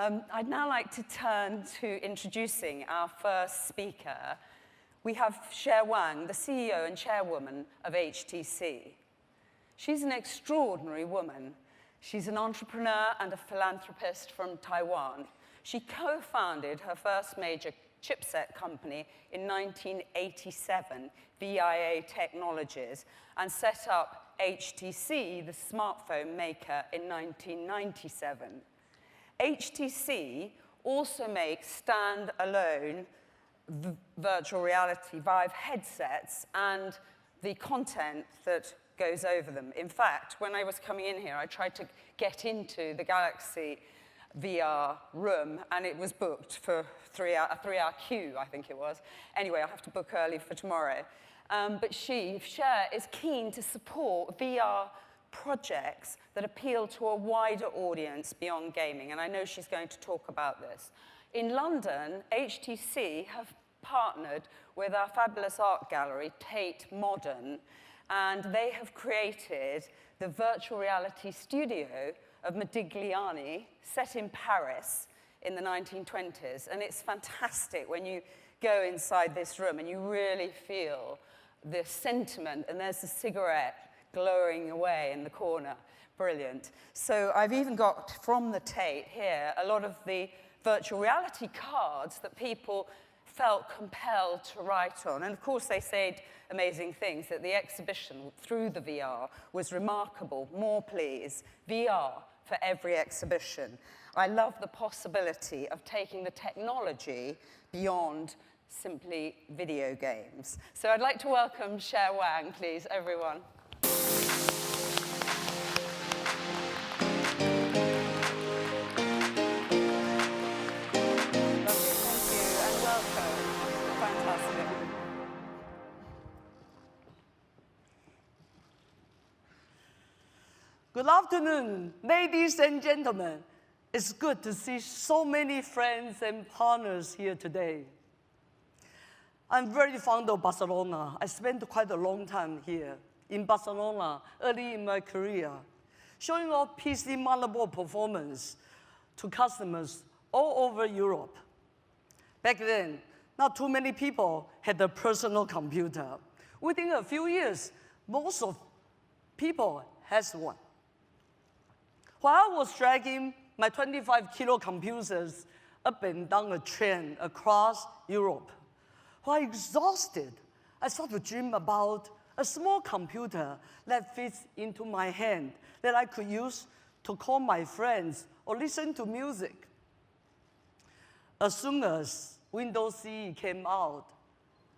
I'd now like to turn to introducing our first speaker. We have Cher Wang, the CEO and chairwoman of HTC. She's an extraordinary woman. She's an entrepreneur and a philanthropist from Taiwan. She co-founded her first major chipset company in 1987, VIA Technologies, and set up HTC, the smartphone maker, in 1997. HTC also makes stand-alone virtual reality Vive headsets and the content that goes over them. In fact, when I was coming in here, I tried to get into the Galaxy VR room, and it was booked for a three-hour queue, I think it was. Anyway, I'll have to book early for tomorrow. But Cher, is keen to support VR projects that appeal to a wider audience beyond gaming, and I know she's going to talk about this. In London, HTC have partnered with our fabulous art gallery, Tate Modern, and they have created the virtual reality studio of Modigliani, set in Paris in the 1920s. And it's fantastic when you go inside this room and you really feel the sentiment, and there's a cigarette glowing away in the corner. Brilliant. So I've even got from the Tate here a lot of the virtual reality cards that people felt compelled to write on. And of course, they said amazing things, that the exhibition through the VR was remarkable. More, please. VR for every exhibition. I love the possibility of taking the technology beyond simply video games. So I'd like to welcome Cher Wang, please, everyone. Good afternoon, ladies and gentlemen. It's good to see so many friends and partners here today. I'm very fond of Barcelona. I spent quite a long time here in Barcelona early in my career, showing off PC motherboard performance to customers all over Europe. Back then, not too many people had a personal computer. Within a few years, most of people has one. While I was dragging my 25-kilo computers up and down a train across Europe, while exhausted, I started to dream about a small computer that fits into my hand that I could use to call my friends or listen to music. As soon as Windows CE came out,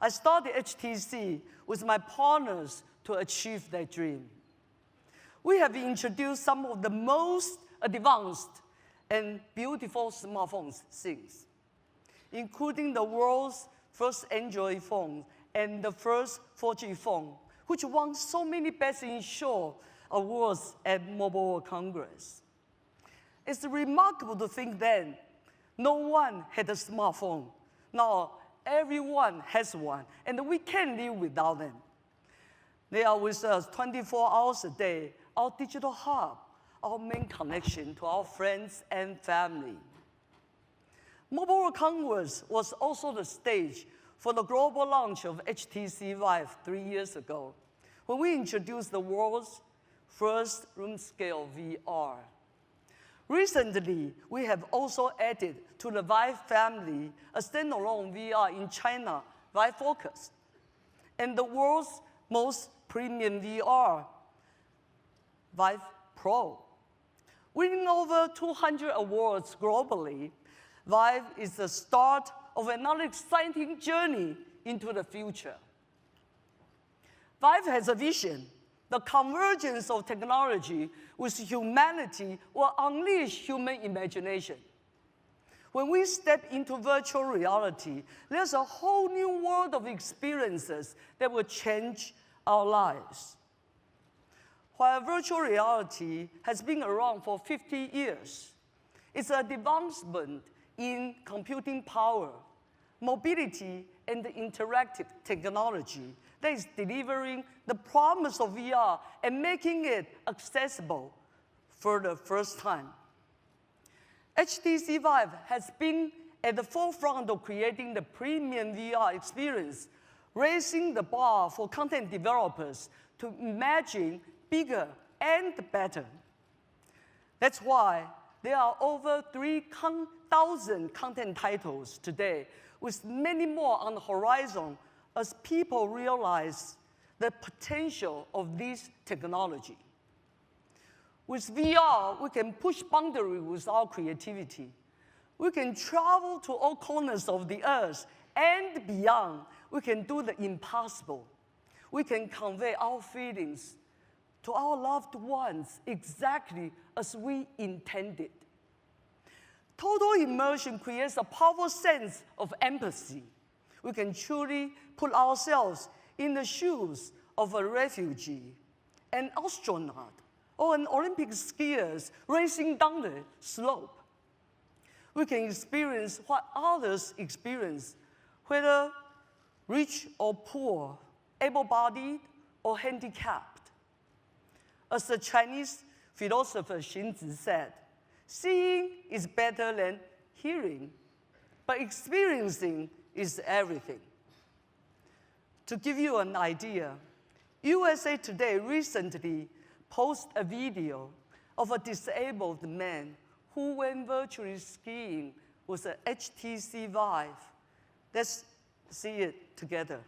I started HTC with my partners to achieve that dream. We have introduced some of the most advanced and beautiful smartphones since, including the world's first Android phone and the first 4G phone, which won so many Best in Show awards at Mobile World Congress. It's remarkable to think then, no one had a smartphone. Now, everyone has one, and we can't live without them. They are with us 24 hours a day, our digital hub, our main connection to our friends and family. Mobile World Congress was also the stage for the global launch of HTC Vive 3 years ago, when we introduced the world's first room-scale VR. Recently, we have also added to the Vive family a standalone VR in China, Vive Focus, and the world's most premium VR, Vive Pro. Winning over 200 awards globally, Vive is the start of another exciting journey into the future. Vive has a vision. The convergence of technology with humanity will unleash human imagination. When we step into virtual reality, there's a whole new world of experiences that will change our lives. While virtual reality has been around for 50 years, it's an advancement in computing power, mobility, and interactive technology that is delivering the promise of VR and making it accessible for the first time. HTC Vive has been at the forefront of creating the premium VR experience, raising the bar for content developers to imagine bigger and better. That's why there are over 3,000 content titles today, with many more on the horizon as people realize the potential of this technology. With VR, we can push boundaries with our creativity. We can travel to all corners of the earth and beyond. We can do the impossible. We can convey our feelings to our loved ones exactly as we intended. Total immersion creates a powerful sense of empathy. We can truly put ourselves in the shoes of a refugee, an astronaut, or an Olympic skier racing down the slope. We can experience what others experience, whether rich or poor, able-bodied or handicapped. As the Chinese philosopher Xunzi said, seeing is better than hearing, but experiencing is everything. To give you an idea, USA Today recently posted a video of a disabled man who went virtually skiing with a HTC Vive. Let's see it together.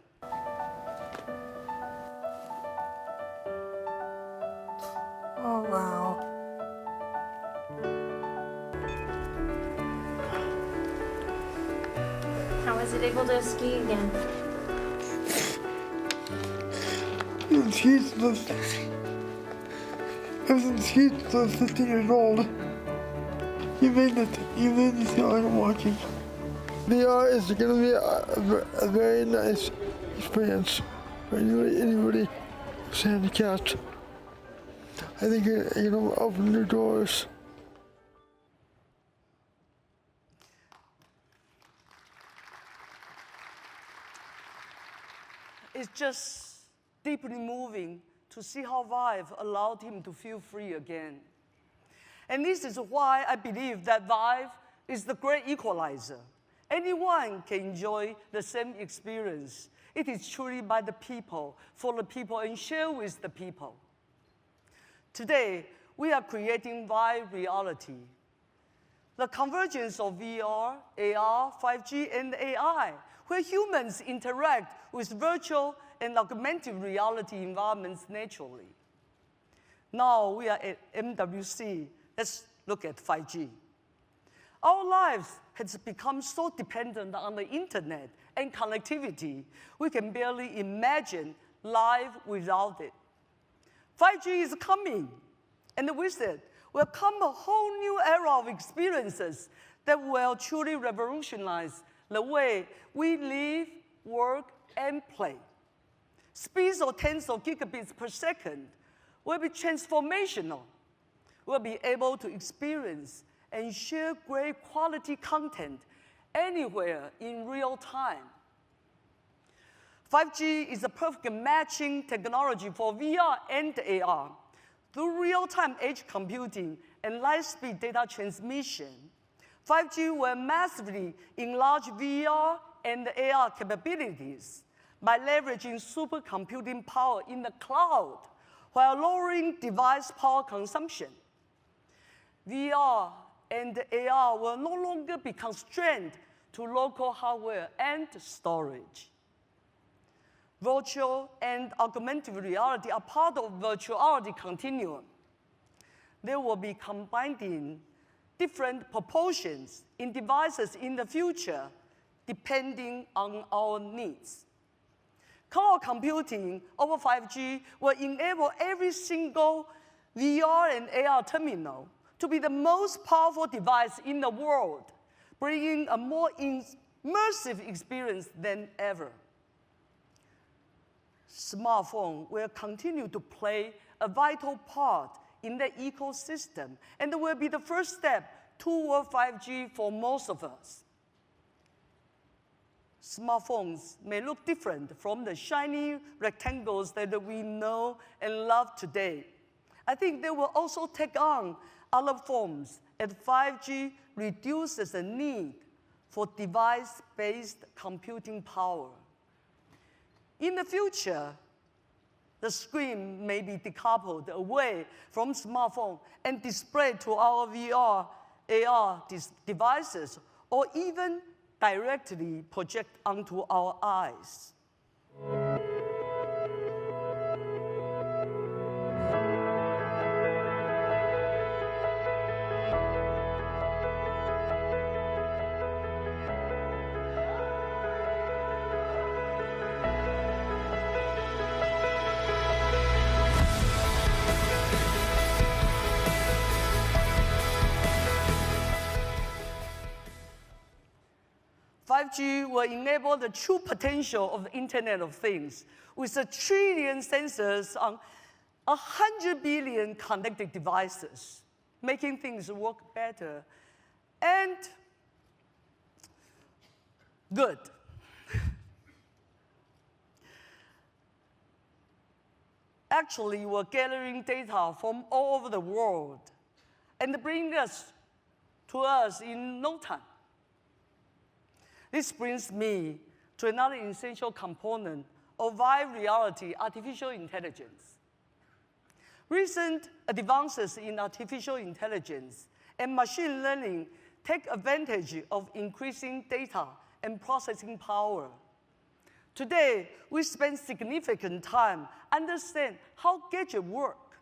Oh, wow. How was it able to ski again? I was in skis until I was 15 years old. You made it feel like I'm watching. VR is going to be a very nice experience for anybody who's handicapped. I think it will open new doors. It's just deeply moving to see how Vive allowed him to feel free again. And this is why I believe that Vive is the great equalizer. Anyone can enjoy the same experience. It is truly by the people, for the people, and share with the people. Today, we are creating Vive reality. The convergence of VR, AR, 5G, and AI, where humans interact with virtual and augmented reality environments naturally. Now we are at MWC. Let's look at 5G. Our lives has become so dependent on the internet and connectivity, we can barely imagine life without it. 5G is coming, and with it will come a whole new era of experiences that will truly revolutionize the way we live, work, and play. Speeds of tens of gigabits per second will be transformational. We'll be able to experience and share great quality content anywhere in real time. 5G is a perfect matching technology for VR and AR. Through real-time edge computing and light-speed data transmission, 5G will massively enlarge VR and AR capabilities by leveraging supercomputing power in the cloud while lowering device power consumption. VR and AR will no longer be constrained to local hardware and storage. Virtual and augmented reality are part of virtuality continuum. They will be combined in different proportions in devices in the future, depending on our needs. Cloud computing over 5G will enable every single VR and AR terminal to be the most powerful device in the world, bringing a more immersive experience than ever. Smartphone will continue to play a vital part in the ecosystem and will be the first step toward 5G for most of us. Smartphones may look different from the shiny rectangles that we know and love today. I think they will also take on other forms and 5G reduces the need for device-based computing power. In the future, the screen may be decoupled away from smartphone and displayed to our VR, AR devices, or even directly project onto our eyes. 5G will enable the true potential of the Internet of Things with 1 trillion sensors on 100 billion connected devices, making things work better and good. Actually, we're gathering data from all over the world and bringing us to us in no time. This brings me to another essential component of Vive reality, artificial intelligence. Recent advances in artificial intelligence and machine learning take advantage of increasing data and processing power. Today, we spend significant time understanding how gadgets work.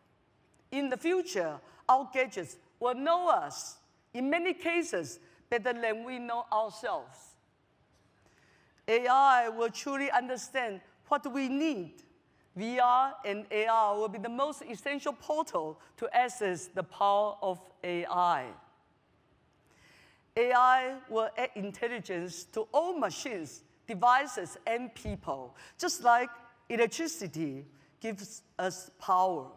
In the future, our gadgets will know us, in many cases, better than we know ourselves. AI will truly understand what we need. VR and AR will be the most essential portal to access the power of AI. AI will add intelligence to all machines, devices, and people, just like electricity gives us power.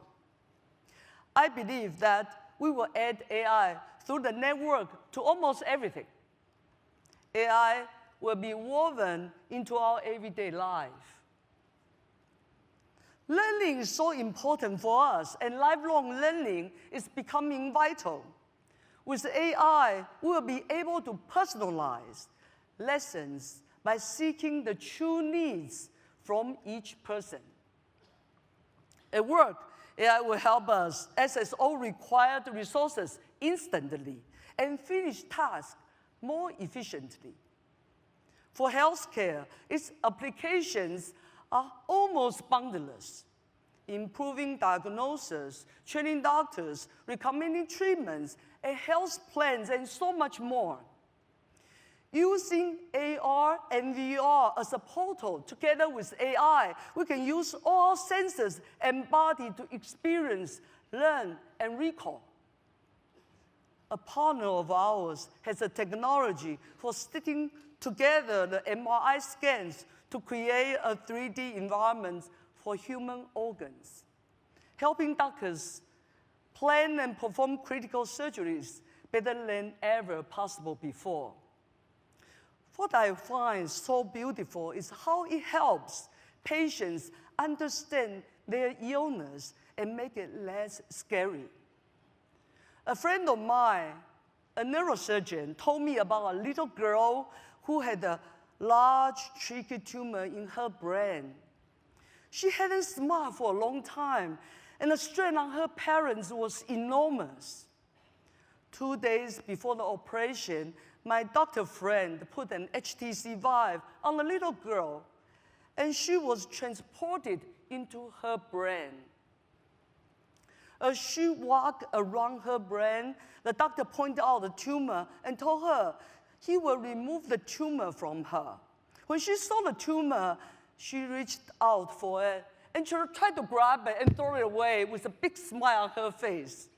I believe that we will add AI through the network to almost everything. AI will be woven into our everyday life. Learning is so important for us, and lifelong learning is becoming vital. With AI, we will be able to personalize lessons by seeking the true needs from each person. At work, AI will help us access all required resources instantly and finish tasks more efficiently. For healthcare, its applications are almost boundless, improving diagnosis, training doctors, recommending treatments, and health plans, and so much more. Using AR and VR as a portal together with AI, we can use all our senses and body to experience, learn, and recall. A partner of ours has a technology for stitching together the MRI scans to create a 3D environment for human organs, helping doctors plan and perform critical surgeries better than ever possible before. What I find so beautiful is how it helps patients understand their illness and make it less scary. A friend of mine, a neurosurgeon, told me about a little girl who had a large tricky tumor in her brain. She hadn't smiled for a long time, and the strain on her parents was enormous. 2 days before the operation, my doctor friend put an HTC Vive on the little girl, and she was transported into her brain. As she walked around her brain, the doctor pointed out the tumor and told her he will remove the tumor from her. When she saw the tumor, she reached out for it and she tried to grab it and throw it away with a big smile on her face.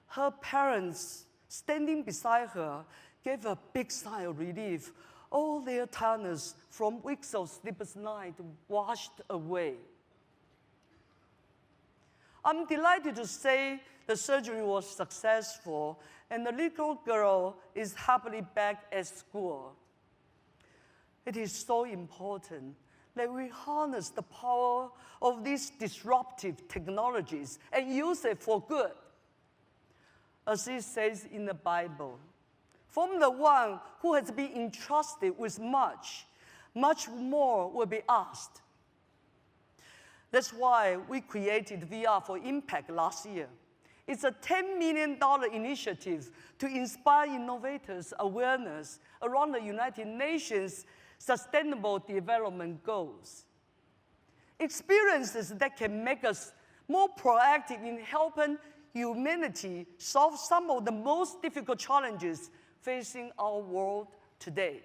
Her parents, standing beside her, gave a big sigh of relief. All their tiredness from weeks of sleepless nights washed away. I'm delighted to say the surgery was successful and the little girl is happily back at school. It is so important that we harness the power of these disruptive technologies and use it for good. as it says in the Bible. From the one who has been entrusted with much, much more will be asked. That's why we created VR for Impact last year. It's a $10 million initiative to inspire innovators' awareness around the United Nations Sustainable Development Goals. Experiences that can make us more proactive in helping humanity solve some of the most difficult challenges facing our world today.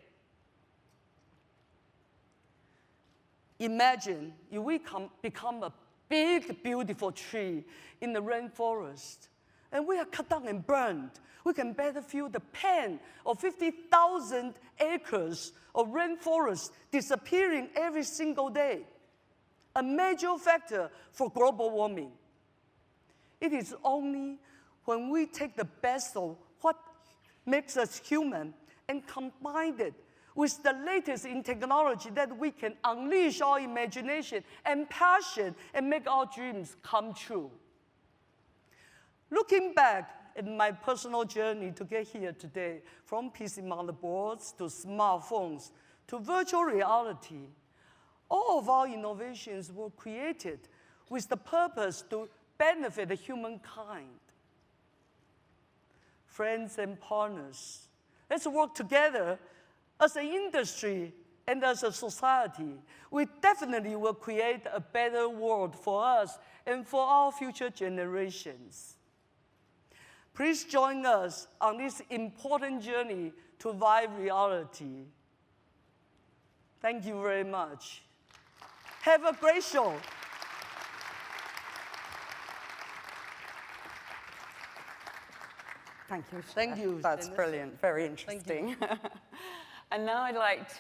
Imagine if we become a big, beautiful tree in the rainforest, and we are cut down and burned. We can better feel the pain of 50,000 acres of rainforest disappearing every single day, a major factor for global warming. It is only when we take the best of what makes us human and combine it with the latest in technology that we can unleash our imagination and passion and make our dreams come true. Looking back at my personal journey to get here today, from PC motherboards to smartphones to virtual reality, all of our innovations were created with the purpose to benefit humankind. Friends and partners, let's work together as an industry and as a society. We definitely will create a better world for us and for our future generations. Please join us on this important journey to Vive reality. Thank you very much. Have a great show. Thank you. Thank you. That's Dennis. brilliant. Very interesting. And now I'd like to